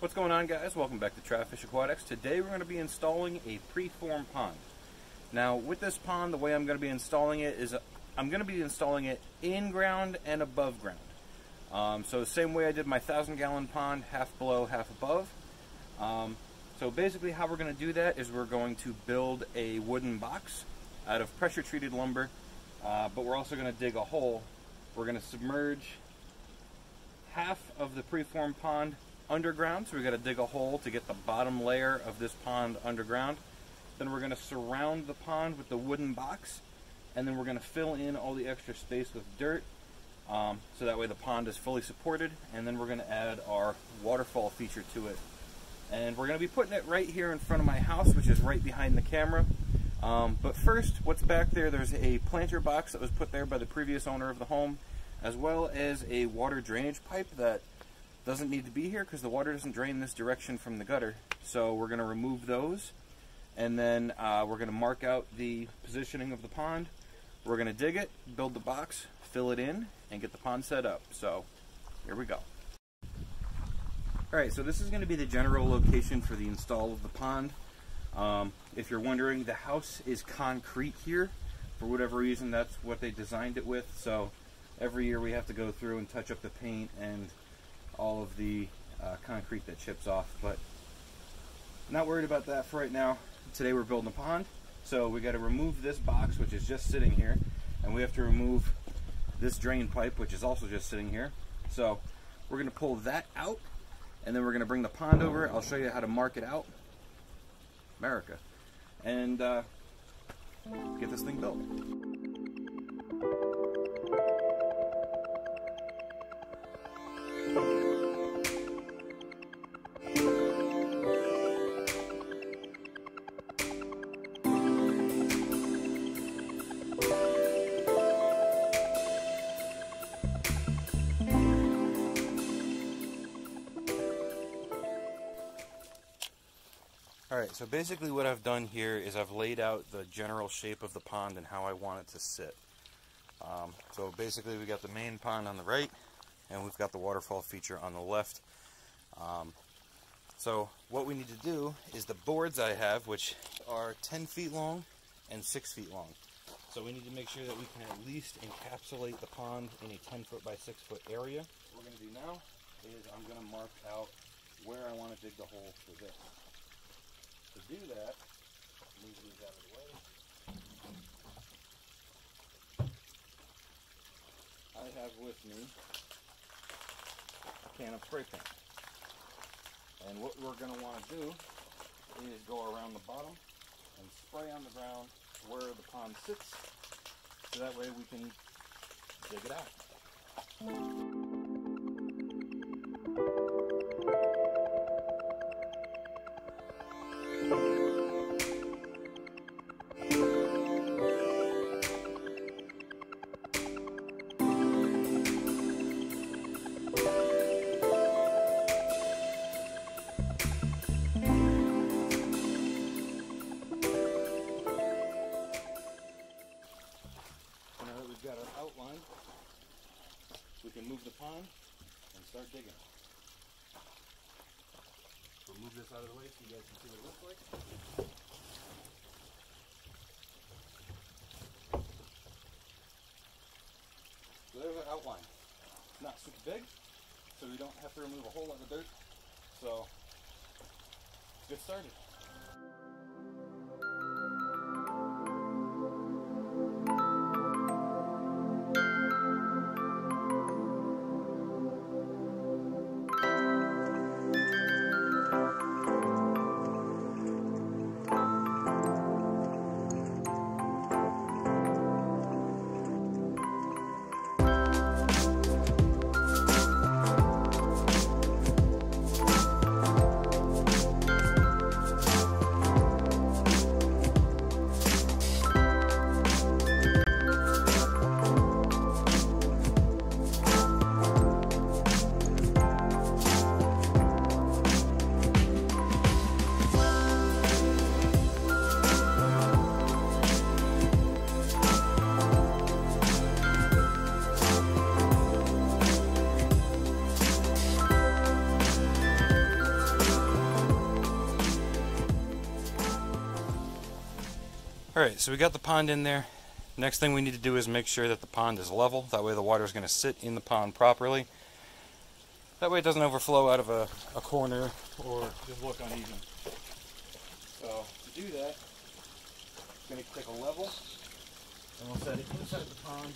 What's going on, guys? Welcome back to Fish Aquatics. Today we're going to be installing a preform pond. Now with this pond, the way I'm going to be installing it is I'm going to be installing it in ground and above ground. So the same way I did my 1,000-gallon pond, half below, half above. So basically how we're going to do that is we're going to build a wooden box out of pressure treated lumber, but we're also going to dig a hole. We're going to submerge half of the preform pond underground, so we got to dig a hole to get the bottom layer of this pond underground. Then we're going to surround the pond with the wooden box, and then we're going to fill in all the extra space with dirt, so that way the pond is fully supported. And then we're going to add our waterfall feature to it, and we're going to be putting it right here in front of my house, which is right behind the camera. But first, what's back there, there's a planter box that was put there by the previous owner of the home, as well as a water drainage pipe that doesn't need to be here because the water doesn't drain this direction from the gutter. So we're going to remove those, and then we're going to mark out the positioning of the pond. We're going to dig it, build the box, fill it in, and get the pond set up. So here we go. Alright, so this is going to be the general location for the install of the pond. If you're wondering, the house is concrete here. For whatever reason, that's what they designed it with. So every year we have to go through and touch up the paint and all of the concrete that chips off, but not worried about that for right now. Today we're building a pond, so we got to remove this box, which is just sitting here, and we have to remove this drain pipe, which is also just sitting here. So we're going to pull that out, and then we're going to bring the pond over. I'll show you how to mark it out, America, and get this thing built. Alright, so basically what I've done here is I've laid out the general shape of the pond and how I want it to sit. So basically we got the main pond on the right, and we've got the waterfall feature on the left. So what we need to do is the boards I have, which are 10 feet long and 6 feet long. So we need to make sure that we can at least encapsulate the pond in a 10-foot by 6-foot area. What we're going to do now is I'm going to mark out where I want to dig the hole for this. To do that, move these out of the way. I have with me a can of spray paint. And what we're going to want to do is go around the bottom and spray on the ground where the pond sits, so that way we can dig it out. Got our outline, we can move the pond and start digging. So move this out of the way so you guys can see what it looks like. So there's our outline. It's not super big, so we don't have to remove a whole lot of dirt. So let's get started. Alright, so we got the pond in there. Next thing we need to do is make sure that the pond is level. That way the water is going to sit in the pond properly. That way it doesn't overflow out of a corner or just look uneven. So to do that, I'm going to take a level and we'll set it inside the pond.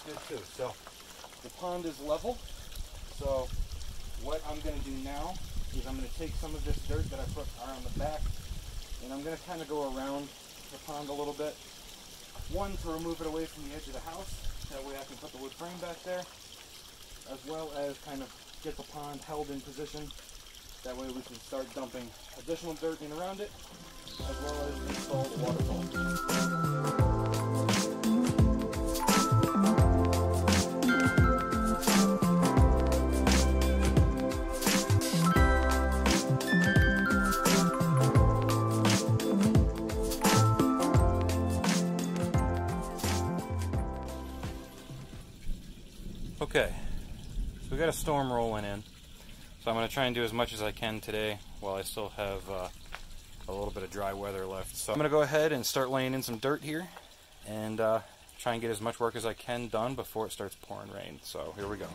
Good too. So the pond is level. So what I'm going to do now is I'm going to take some of this dirt that I put around the back and I'm going to kind of go around the pond a little bit. One, to remove it away from the edge of the house. That way I can put the wood frame back there, as well as kind of get the pond held in position. That way we can start dumping additional dirt in around it, as well as install the waterfall. Okay, so we got a storm rolling in, so I'm going to try and do as much as I can today while I still have a little bit of dry weather left. So I'm going to go ahead and start laying in some dirt here and try and get as much work as I can done before it starts pouring rain. So here we go.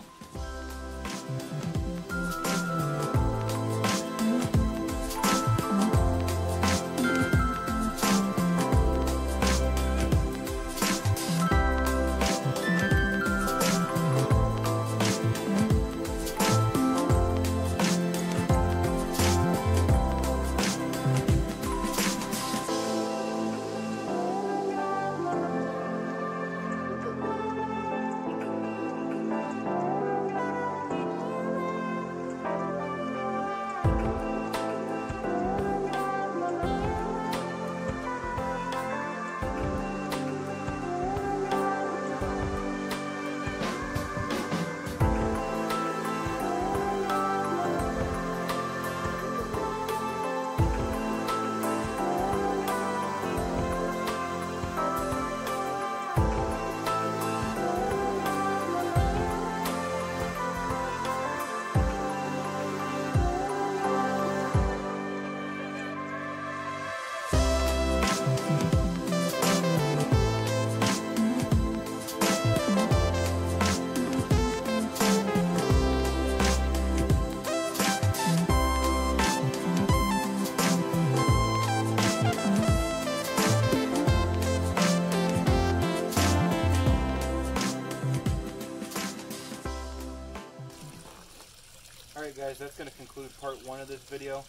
Alright guys, that's going to conclude part one of this video.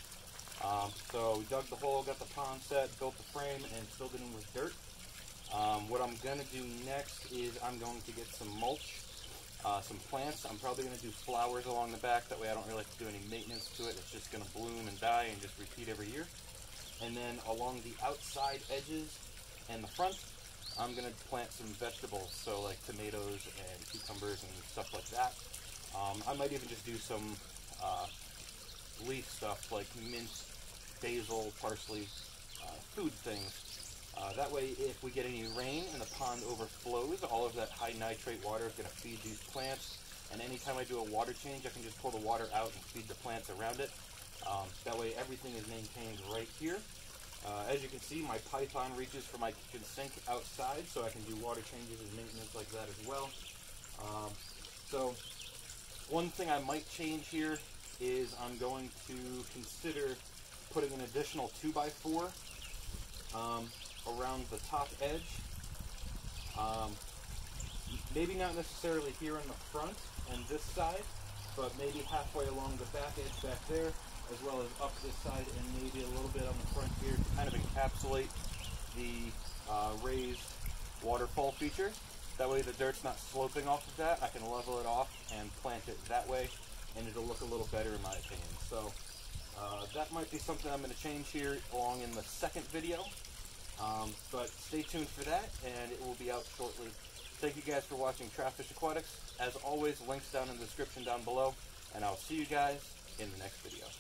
So we dug the hole, got the pond set, built the frame, and filled it in with dirt. What I'm going to do next is I'm going to get some mulch, some plants. I'm probably going to do flowers along the back, that way I don't really have to do any maintenance to it. It's just going to bloom and die and just repeat every year. And then along the outside edges and the front, I'm going to plant some vegetables, so like tomatoes and cucumbers and stuff like that. I might even just do some leaf stuff like mint, basil, parsley, food things. That way if we get any rain and the pond overflows, all of that high nitrate water is going to feed these plants, and anytime I do a water change I can just pull the water out and feed the plants around it. That way everything is maintained right here. As you can see, my python reaches for my kitchen sink outside, so I can do water changes and maintenance like that as well. So one thing I might change here is I'm going to consider putting an additional 2x4 around the top edge. Maybe not necessarily here in the front and this side, but maybe halfway along the back edge back there, as well as up this side and maybe a little bit on the front here to kind of encapsulate the raised waterfall feature. That way the dirt's not sloping off of that. I can level it off and plant it that way, and it'll look a little better in my opinion. So that might be something I'm going to change here along in the second video. But stay tuned for that, and it will be out shortly. Thank you guys for watching Fish Aquatics. As always, links down in the description down below, and I'll see you guys in the next video.